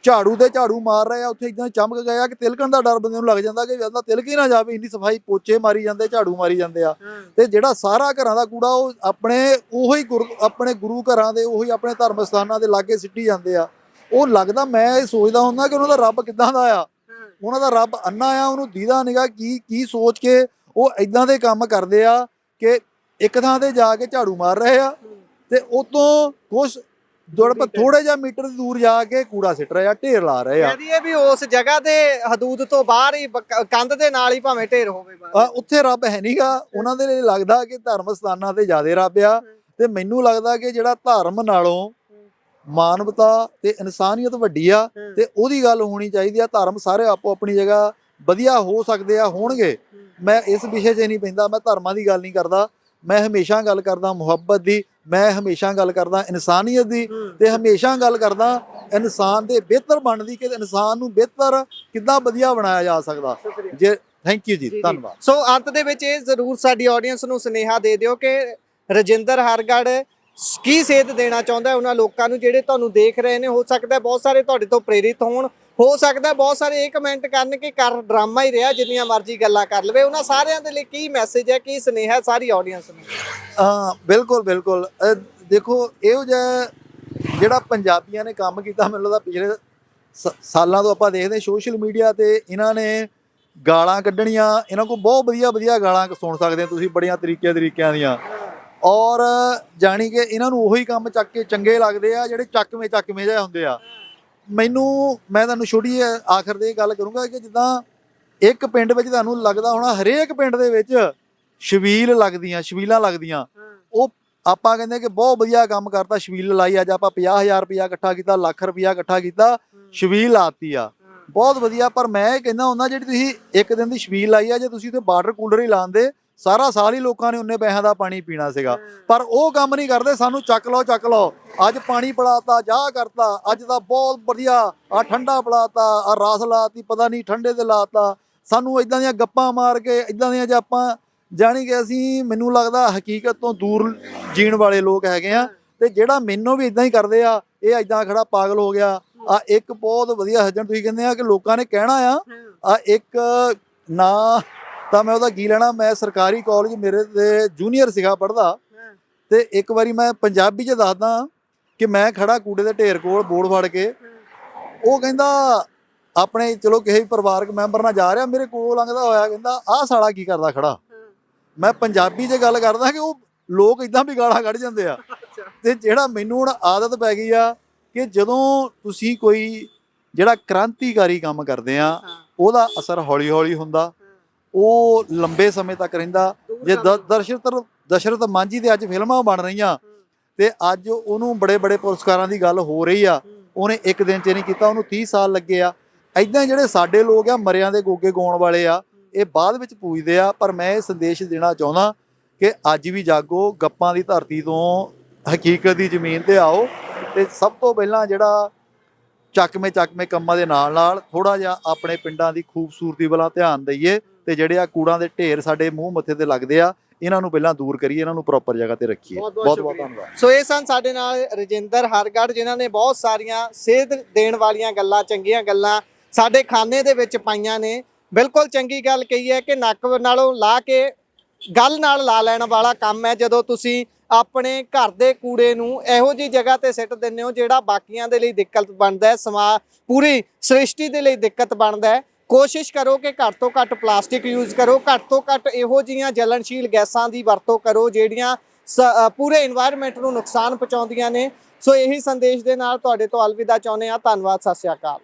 ਝਾੜੂ ਤੇ ਝਾੜੂ ਮਾਰ ਰਹੇ ਆ, ਉੱਥੇ ਇਦਾਂ ਚਮਕ ਗਿਆ ਕਿ ਤਿਲਕਣ ਦਾ ਡਰ ਬੰਦੇ ਨੂੰ ਲੱਗ ਜਾਂਦਾ ਕਿ ਇਹਦਾ ਤਿਲਕ ਹੀ ਨਾ ਜਾਵੇ, ਇੰਨੀ ਸਫਾਈ, ਪੋਚੇ ਮਾਰੀ ਜਾਂਦੇ, ਝਾੜੂ ਮਾਰੀ ਜਾਂਦੇ ਆ। ਤੇ ਜਿਹੜਾ ਸਾਰਾ ਘਰਾਂ ਦਾ ਕੂੜਾ ਉਹ ਆਪਣੇ ਉਹੀ ਆਪਣੇ ਗੁਰੂ ਘਰਾਂ ਦੇ, ਉਹੀ ਆਪਣੇ ਧਰਮ ਸਥਾਨਾਂ ਦੇ ਲਾਗੇ ਸਿੱਟੀ ਜਾਂਦੇ ਆ। ਉਹ ਲੱਗਦਾ, ਮੈਂ ਇਹ ਸੋਚਦਾ ਹੁੰਦਾ ਕਿ ਉਹਨਾਂ ਦਾ ਰੱਬ ਕਿੱਦਾਂ ਦਾ ਆ, ਉਹਨਾਂ ਦਾ ਰੱਬ ਅੰਨਾ ਆ, ਉਹਨੂੰ ਦੀਦਾ ਨਿਗਾ ਕੀ ਸੋਚ ਕੇ ਉਹ ਇਦਾਂ ਦੇ ਕੰਮ ਕਰਦੇ ਆ ਕਿ ਇੱਕ ਥਾਂ ਤੇ ਜਾ ਕੇ ਝਾੜੂ ਮਾਰ ਰਹੇ ਆ ਤੇ ਉਤੋਂ ਕੁਛ ਥੋੜੇ ਜਿਹਾ ਮੀਟਰ ਦੂਰ ਜਾ ਕੇ ਕੂੜਾ ਸਿੱਟ ਰਹੇ ਆ, ਢੇਰ ਲਾ ਰਹੇ ਆ। ਕਹਦੀਏ ਵੀ ਉਸ ਜਗ੍ਹਾ ਦੇ ਹਦੂਦ ਤੋਂ ਬਾਹਰ ਹੀ ਕੰਧ ਦੇ ਨਾਲ ਹੀ ਭਾਵੇਂ ਢੇਰ ਹੋਵੇ ਬਾਹਰ। ਉੱਥੇ ਰੱਬ ਹੈ ਨਹੀਂਗਾ, ਉਹਨਾਂ ਦੇ ਲਈ ਲੱਗਦਾ ਕਿ ਧਰਮ ਸਥਾਨਾਂ ਤੇ ਜ਼ਿਆਦਾ ਰੱਬ ਆ। ਤੇ ਮੈਨੂੰ ਲੱਗਦਾ ਕਿ ਜਿਹੜਾ ਧਰਮ ਨਾਲੋਂ ਮਾਨਵਤਾ ਤੇ ਇਨਸਾਨੀਅਤ ਵੱਡੀ ਆ, ਤੇ ਉਹਦੀ ਗੱਲ ਹੋਣੀ ਚਾਹੀਦੀ ਆ। ਧਰਮ ਸਾਰੇ ਆਪੋ ਆਪਣੀ ਜਗ੍ਹਾ ਵਧੀਆ ਹੋ ਸਕਦੇ ਆ, ਹੋਣਗੇ। ਮੈਂ ਇਸ ਵਿਸ਼ੇ 'ਚ ਨਹੀਂ ਪੈਂਦਾ, ਮੈਂ ਧਰਮਾਂ ਦੀ ਗੱਲ ਨਹੀਂ ਕਰਦਾ। ਮੈਂ ਹਮੇਸ਼ਾ ਗੱਲ ਕਰਦਾ ਮੁਹੱਬਤ ਦੀ, ਮੈਂ ਹਮੇਸ਼ਾ ਗੱਲ ਕਰਦਾ ਇਨਸਾਨੀਅਤ ਦੀ, ਤੇ ਹਮੇਸ਼ਾ ਗੱਲ ਕਰਦਾ ਇਨਸਾਨ ਦੇ ਬਿਹਤਰ ਬਣਨ ਦੀ, ਕਿ ਇਨਸਾਨ ਨੂੰ ਬਿਹਤਰ ਕਿੱਦਾਂ ਵਧੀਆ ਬਣਾਇਆ ਜਾ ਸਕਦਾ। ਜੇ ਥੈਂਕ ਯੂ ਜੀ, ਧੰਨਵਾਦ। ਸੋ ਅੰਤ ਦੇ ਵਿੱਚ ਇਹ ਜ਼ਰੂਰ ਸਾਡੀ ਆਡੀਅנס ਨੂੰ ਸੁਨੇਹਾ ਦੇ ਦਿਓ ਕਿ ਰਜਿੰਦਰ ਹਰਗੜ੍ਹ ਕੀ ਸੇਧ ਦੇਣਾ ਚਾਹੁੰਦਾ ਉਹਨਾਂ ਲੋਕਾਂ ਨੂੰ ਜਿਹੜੇ ਤੁਹਾਨੂੰ ਦੇਖ ਰਹੇ ਨੇ। ਹੋ ਸਕਦਾ ਬਹੁਤ ਸਾਰੇ ਤੁਹਾਡੇ ਤੋਂ ਪ੍ਰੇਰਿਤ ਹੋਣ, ਹੋ ਸਕਦਾ ਬਹੁਤ ਸਾਰੇ ਇਹ ਕਮੈਂਟ ਕਰਨ ਕਿ ਕਰ ਡਰਾਮਾ ਹੀ ਰਿਹਾ, ਜਿੰਨੀਆਂ ਮਰਜ਼ੀ ਗੱਲਾਂ ਕਰ ਲਵੇ। ਉਹਨਾਂ ਸਾਰਿਆਂ ਦੇ ਲਈ ਕੀ ਮੈਸੇਜ ਹੈ, ਕੀ ਸੁਨੇਹਾ ਸਾਰੀ ਆਡੀਅנס ਨੂੰ? ਬਿਲਕੁਲ ਦੇਖੋ, ਇਹੋ ਜਿਹਾ ਜਿਹੜਾ ਪੰਜਾਬੀਆਂ ਨੇ ਕੰਮ ਕੀਤਾ, ਮੈਨੂੰ ਲੱਗਦਾ ਪਿਛਲੇ ਸਾਲਾਂ ਤੋਂ ਆਪਾਂ ਦੇਖਦੇ ਸੋਸ਼ਲ ਮੀਡੀਆ ਤੇ ਇਹਨਾਂ ਨੇ ਗਾਲਾਂ ਕੱਢਣੀਆਂ। ਇਹਨਾਂ ਕੋਲ ਬਹੁਤ ਵਧੀਆ ਗਾਲਾਂ ਸੁਣ ਸਕਦੇ ਹੋ ਤੁਸੀਂ, ਬੜੀਆਂ ਤਰੀਕਿਆਂ ਦੀਆਂ। ਔਰ ਜਾਣੀ ਕਿ ਇਹਨਾਂ ਨੂੰ ਉਹੀ ਕੰਮ ਚੱਕ ਕੇ ਚੰਗੇ ਲੱਗਦੇ ਆ ਜਿਹੜੇ ਚੱਕਵੇਂ ਜਿਹੇ ਹੁੰਦੇ ਆ। ਮੈਂ ਤੁਹਾਨੂੰ ਛੋਟੀ ਆਖਰ ਦੇ ਗੱਲ ਕਰੂੰਗਾ ਕਿ ਜਿੱਦਾਂ ਇੱਕ ਪਿੰਡ ਵਿੱਚ ਤੁਹਾਨੂੰ ਲੱਗਦਾ ਹੋਣਾ ਹਰੇਕ ਪਿੰਡ ਦੇ ਵਿੱਚ ਛਬੀਲਾਂ ਲੱਗਦੀਆਂ। ਉਹ ਆਪਾਂ ਕਹਿੰਦੇ ਕਿ ਬਹੁਤ ਵਧੀਆ ਕੰਮ ਕਰਤਾ, ਛਬੀਲ ਲਾਈ। ਅੱਜ ਆਪਾਂ 50,000 ਰੁਪਇਆ ਇਕੱਠਾ ਕੀਤਾ, ਲੱਖ ਰੁਪਇਆ ਇਕੱਠਾ ਕੀਤਾ, ਛਬੀਲ ਲਾਤੀ ਆ, ਬਹੁਤ ਵਧੀਆ। ਪਰ ਮੈਂ ਇਹ ਕਹਿੰਦਾ ਹੁੰਦਾ, ਜਿਹੜੀ ਤੁਸੀਂ ਇੱਕ ਦਿਨ ਦੀ ਛਬੀਲ ਲਾਈ ਆ, ਜੇ ਤੁਸੀਂ ਤੇ ਵਾਟਰ ਕੂਲਰ ਹੀ ਲਾਉਂਦੇ, ਸਾਰਾ ਸਾਲ ਹੀ ਲੋਕਾਂ ਨੇ ਉਨੇ ਪੈਸਿਆਂ ਦਾ ਪਾਣੀ ਪੀਣਾ ਸੀਗਾ। ਪਰ ਉਹ ਕੰਮ ਨਹੀਂ ਕਰਦੇ, ਸਾਨੂੰ ਚੱਕ ਲਓ, ਅੱਜ ਪਾਣੀ ਪਿਲਾਤਾ, ਚਾਹ ਕਰਤਾ, ਅੱਜ ਤਾਂ ਬਹੁਤ ਵਧੀਆ ਆ ਠੰਡਾ ਪਿਲਾਤਾ, ਆ ਰਸ ਲਾਤੀ, ਪਤਾ ਨਹੀਂ ਠੰਡੇ ਤੇ ਲਾਤਾ। ਸਾਨੂੰ ਇਦਾਂ ਦੀਆਂ ਗੱਪਾਂ ਮਾਰ ਕੇ, ਇਦਾਂ ਦੀਆਂ ਜੇ ਆਪਾਂ ਜਾਣੀ ਕਿ ਅਸੀਂ, ਮੈਨੂੰ ਲੱਗਦਾ ਹਕੀਕਤ ਤੋਂ ਦੂਰ ਜੀਣ ਵਾਲੇ ਲੋਕ ਹੈਗੇ ਆ। ਤੇ ਜਿਹੜਾ ਮੈਨੂੰ ਵੀ ਇਦਾਂ ਹੀ ਕਰਦੇ ਆ, ਇਹ ਇਦਾਂ ਖੜਾ ਪਾਗਲ ਹੋ ਗਿਆ। ਆ ਇੱਕ ਬਹੁਤ ਵਧੀਆ ਸੱਜਣ, ਤੁਸੀਂ ਕਹਿੰਦੇ ਆ ਕਿ ਲੋਕਾਂ ਨੇ ਕਹਿਣਾ ਆ ਇੱਕ ਨਾ ਤਾਂ ਮੈਂ ਉਹਦਾ ਕੀ ਲੈਣਾ। ਮੈਂ ਸਰਕਾਰੀ ਕਾਲਜ, ਮੇਰੇ ਤੇ ਜੂਨੀਅਰ ਸੀਗਾ ਪੜ੍ਹਦਾ, ਤੇ ਇੱਕ ਵਾਰੀ ਮੈਂ ਪੰਜਾਬੀ 'ਚ ਦੱਸਦਾ ਕਿ ਮੈਂ ਖੜਾ ਕੂੜੇ ਦੇ ਢੇਰ ਕੋਲ ਬੋਰਡ ਫੜ ਕੇ। ਉਹ ਕਹਿੰਦਾ ਆਪਣੇ, ਚਲੋ ਕਿਸੇ ਪਰਿਵਾਰਕ ਮੈਂਬਰ ਨਾਲ ਜਾ ਰਿਹਾ, ਮੇਰੇ ਕੋਲ ਲੰਘਦਾ ਹੋਇਆ, ਕਹਿੰਦਾ ਆਹ ਸਾਲਾ ਕੀ ਕਰਦਾ ਖੜਾ। ਮੈਂ ਪੰਜਾਬੀ 'ਚ ਗੱਲ ਕਰਦਾ ਕਿ ਉਹ ਲੋਕ ਇਦਾਂ ਵੀ ਗਾਲਾਂ ਕੱਢ ਜਾਂਦੇ ਆ। ਤੇ ਜਿਹੜਾ ਮੈਨੂੰ ਹੁਣ ਆਦਤ ਪੈ ਗਈ ਆ ਕਿ ਜਦੋਂ ਤੁਸੀਂ ਕੋਈ ਜਿਹੜਾ ਕ੍ਰਾਂਤੀਕਾਰੀ ਕੰਮ ਕਰਦੇ ਆ, ਉਹਦਾ ਅਸਰ ਹੌਲੀ ਹੁੰਦਾ, ਉਹ ਲੰਬੇ ਸਮੇਂ ਤੱਕ ਰਹਿੰਦਾ। ਜੇ ਦਸ਼ਰਤ ਮਾਂਝੀ ਦੇ ਅੱਜ ਫਿਲਮਾਂ ਬਣ ਰਹੀਆਂ, ਤੇ ਅੱਜ ਉਹਨੂੰ ਬੜੇ ਪੁਰਸਕਾਰਾਂ ਦੀ ਗੱਲ ਹੋ ਰਹੀ ਆ, ਉਹਨੇ ਇੱਕ ਦਿਨ 'ਚ ਨਹੀਂ ਕੀਤਾ, ਉਹਨੂੰ 30 ਸਾਲ ਲੱਗੇ ਆ। ਇੱਦਾਂ ਜਿਹੜੇ ਸਾਡੇ ਲੋਕ ਆ, ਮਰਿਆਂ ਦੇ ਗੋਗੇ ਗਾਉਣ ਵਾਲੇ ਆ, ਇਹ ਬਾਅਦ ਵਿੱਚ ਪੂਜਦੇ ਆ। ਪਰ ਮੈਂ ਇਹ ਸੰਦੇਸ਼ ਦੇਣਾ ਚਾਹੁੰਦਾ ਕਿ ਅੱਜ ਵੀ ਜਾਗੋ, ਗੱਪਾਂ ਦੀ ਧਰਤੀ ਤੋਂ ਹਕੀਕਤ ਦੀ ਜ਼ਮੀਨ ਤੇ ਆਓ। ਤੇ ਸਭ ਤੋਂ ਪਹਿਲਾਂ ਜਿਹੜਾ ਚੱਕਵੇਂ ਕੰਮਾਂ ਦੇ ਨਾਲ ਥੋੜਾ ਜਿਹਾ ਆਪਣੇ ਪਿੰਡਾਂ ਦੀ ਖੂਬਸੂਰਤੀ ਵੱਲ ਧਿਆਨ ਦਈਏ, ਤੇ ਜਿਹੜੇ ਆ ਕੂੜਾਂ ਦੇ ਢੇਰ ਸਾਡੇ ਮੂੰਹ ਮੱਥੇ ਤੇ ਲੱਗਦੇ ਆ, ਇਹਨਾਂ ਨੂੰ ਪਹਿਲਾਂ ਦੂਰ ਕਰੀਏ, ਇਹਨਾਂ ਨੂੰ ਪ੍ਰੋਪਰ ਜਗ੍ਹਾ ਤੇ ਰੱਖੀਏ। ਬਹੁਤ ਧੰਨਵਾਦ। ਸੋ ਇਹ ਸਨ ਸਾਡੇ ਨਾਲ ਰਜਿੰਦਰ ਹਰਗੜ੍ਹ, ਜਿਨ੍ਹਾਂ ਨੇ ਬਹੁਤ ਸਾਰੀਆਂ ਸੇਧ ਦੇਣ ਵਾਲੀਆਂ ਗੱਲਾਂ, ਚੰਗੀਆਂ ਗੱਲਾਂ ਸਾਡੇ ਖਾਨੇ ਦੇ ਵਿੱਚ ਪਾਈਆਂ ਨੇ। ਬਿਲਕੁਲ ਚੰਗੀ ਗੱਲ ਕਹੀ ਹੈ ਕਿ ਨੱਕ ਨਾਲੋਂ ਲਾ ਕੇ ਗੱਲ ਨਾਲ ਲਾ ਲੈਣ ਵਾਲਾ ਕੰਮ ਹੈ ਜਦੋਂ ਤੁਸੀਂ ਆਪਣੇ ਘਰ ਦੇ ਕੂੜੇ ਨੂੰ ਇਹੋ ਜਿਹੀ ਜਗ੍ਹਾ ਤੇ ਸਿੱਟ ਦਿੰਦੇ ਹੋ ਜਿਹੜਾ ਬਾਕੀਆਂ ਦੇ ਲਈ ਦਿੱਕਤ ਬਣਦਾ ਹੈ, ਪੂਰੀ ਸ੍ਰਿਸ਼ਟੀ ਦੇ ਲਈ ਦਿੱਕਤ ਬਣਦਾ ਹੈ। ਕੋਸ਼ਿਸ਼ ਕਰੋ ਕਿ ਘੱਟ ਤੋਂ ਘੱਟ ਪਲਾਸਟਿਕ ਯੂਜ਼ ਕਰੋ, ਘੱਟ ਤੋਂ ਘੱਟ ਇਹੋ ਜਿਹੀਆਂ ਜਲਣਸ਼ੀਲ ਗੈਸਾਂ ਦੀ ਵਰਤੋਂ ਕਰੋ ਜਿਹੜੀਆਂ ਪੂਰੇ এনवायरमेंट ਨੂੰ ਨੁਕਸਾਨ ਪਹੁੰਚਾਉਂਦੀਆਂ ਨੇ। ਸੋ ਇਹੀ ਸੰਦੇਸ਼ ਦੇ ਨਾਲ ਤੁਹਾਡੇ ਤੋਂ ਅਲਵਿਦਾ ਚਾਹੁੰਦੇ ਹਾਂ। ਧੰਨਵਾਦ, ਸਤਿ ਸ਼੍ਰੀ ਅਕਾਲ।